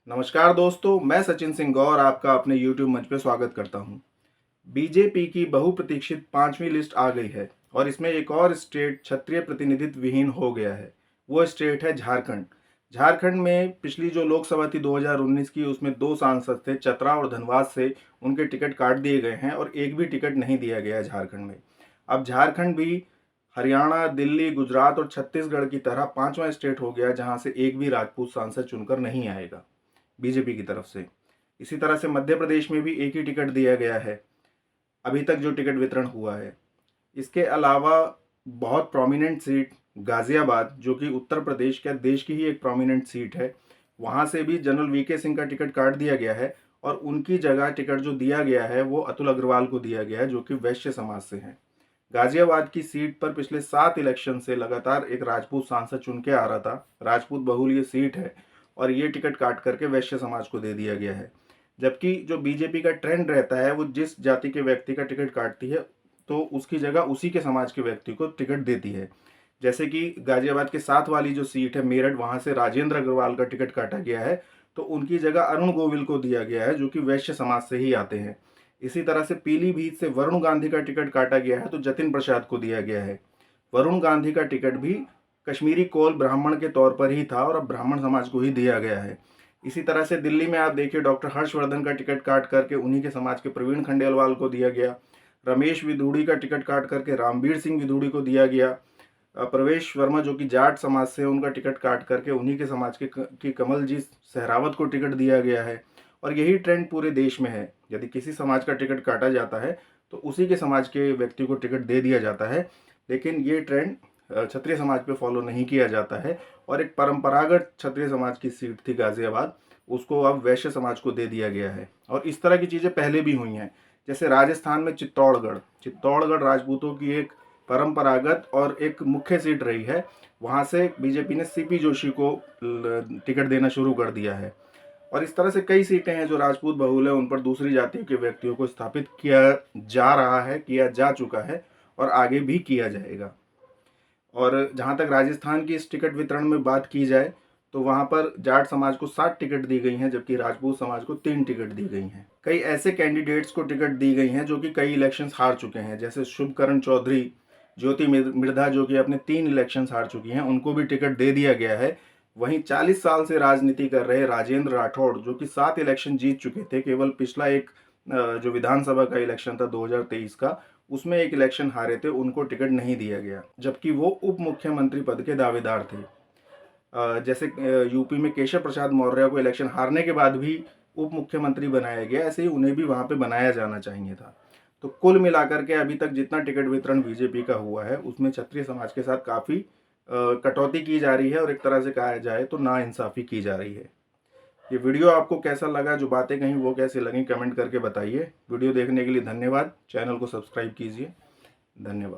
नमस्कार दोस्तों, मैं सचिन सिंह गौर आपका अपने YouTube मंच पे स्वागत करता हूं। बीजेपी की बहुप्रतीक्षित 5वीं लिस्ट आ गई है और इसमें एक और स्टेट क्षत्रिय प्रतिनिधित्व विहीन हो गया है। वो स्टेट है झारखंड। झारखंड में पिछली जो लोकसभा थी 2019 की, उसमें 2 सांसद थे, चतरा और धनबाद से उनके टिकट काट दिए गए हैं और एक भी टिकट नहीं दिया गया है झारखंड में। अब झारखंड भी हरियाणा, दिल्ली, गुजरात और छत्तीसगढ़ की तरह 5वां स्टेट हो गया जहां से एक भी राजपूत सांसद चुनकर नहीं आएगा बीजेपी की तरफ से। इसी तरह से मध्य प्रदेश में भी एक ही टिकट दिया गया है अभी तक जो टिकट वितरण हुआ है। इसके अलावा बहुत प्रोमिनेंट सीट गाजियाबाद, जो कि उत्तर प्रदेश का देश की ही एक प्रोमिनेंट सीट है, वहाँ से भी जनरल वीके सिंह का टिकट काट दिया गया है और उनकी जगह टिकट जो दिया गया है वो अतुल अग्रवाल को दिया गया है, जो कि वैश्य समाज से हैं। गाजियाबाद की सीट पर पिछले 7 इलेक्शन से लगातार एक राजपूत सांसद चुन के आ रहा था। राजपूत बहुल ये सीट है और ये टिकट काट करके वैश्य समाज को दे दिया गया है। जबकि जो बीजेपी का ट्रेंड रहता है, वो जिस जाति के व्यक्ति का टिकट काटती है तो उसकी जगह उसी के समाज के व्यक्ति को टिकट देती है। जैसे कि गाजियाबाद के साथ वाली जो सीट है मेरठ, वहां से राजेंद्र अग्रवाल का टिकट काटा गया है तो उनकी जगह अरुण गोविल को दिया गया है, जो कि वैश्य समाज से ही आते हैं। इसी तरह से पीलीभीत से वरुण गांधी का टिकट काटा गया है तो जतिन प्रसाद को दिया गया है। वरुण गांधी का टिकट भी कश्मीरी कोल ब्राह्मण के तौर पर ही था और अब ब्राह्मण समाज को ही दिया गया है। इसी तरह से दिल्ली में आप देखिए, डॉक्टर हर्षवर्धन का टिकट काट करके उन्हीं के समाज के प्रवीण खंडेलवाल को दिया गया। रमेश विधूड़ी का टिकट काट करके रामवीर सिंह विधूड़ी को दिया गया। प्रवेश वर्मा जो कि जाट समाज से, उनका टिकट काट करके उन्हीं के समाज के कमलजीत सहरावत को टिकट दिया गया है। और यही ट्रेंड पूरे देश में है। यदि किसी समाज का टिकट काटा जाता है तो उसी के समाज के व्यक्ति को टिकट दे दिया जाता है। लेकिन ये ट्रेंड क्षत्रिय समाज पे फॉलो नहीं किया जाता है और एक परंपरागत क्षत्रिय समाज की सीट थी गाजियाबाद, उसको अब वैश्य समाज को दे दिया गया है। और इस तरह की चीज़ें पहले भी हुई हैं। जैसे राजस्थान में चित्तौड़गढ़ राजपूतों की एक परंपरागत और एक मुख्य सीट रही है। वहाँ से बीजेपी ने सीपी जोशी को टिकट देना शुरू कर दिया है। और इस तरह से कई सीटें हैं जो राजपूत बहुल है, उन पर दूसरी जातियों के व्यक्तियों को स्थापित किया जा रहा है, किया जा चुका है और आगे भी किया जाएगा। और जहाँ तक राजस्थान की इस टिकट वितरण में बात की जाए तो वहाँ पर जाट समाज को 7 टिकट दी गई हैं, जबकि राजपूत समाज को 3 टिकट दी गई हैं। कई ऐसे कैंडिडेट्स को टिकट दी गई हैं जो कि कई इलेक्शंस हार चुके हैं, जैसे शुभकरण चौधरी, ज्योति मिर्धा जो कि अपने 3 इलेक्शंस हार चुकी हैं, उनको भी टिकट दे दिया गया है। वहीं 40 साल से राजनीति कर रहे राजेंद्र राठौड़, जो कि 7 इलेक्शन जीत चुके थे, केवल पिछला एक जो विधानसभा का इलेक्शन था 2023 का, उसमें एक इलेक्शन हारे थे, उनको टिकट नहीं दिया गया, जबकि वो उप मुख्यमंत्री पद के दावेदार थे। जैसे यूपी में केशव प्रसाद मौर्य को इलेक्शन हारने के बाद भी उप मुख्यमंत्री बनाया गया, ऐसे ही उन्हें भी वहाँ पे बनाया जाना चाहिए था। तो कुल मिलाकर के अभी तक जितना टिकट वितरण बीजेपी का हुआ है उसमें क्षत्रिय समाज के साथ काफ़ी कटौती की जा रही है और एक तरह से कहा जाए तो नाइंसाफ़ी की जा रही है। ये वीडियो आपको कैसा लगा, जो बातें कहीं वो कैसे लगी, कमेंट करके बताइए। वीडियो देखने के लिए धन्यवाद। चैनल को सब्सक्राइब कीजिए। धन्यवाद।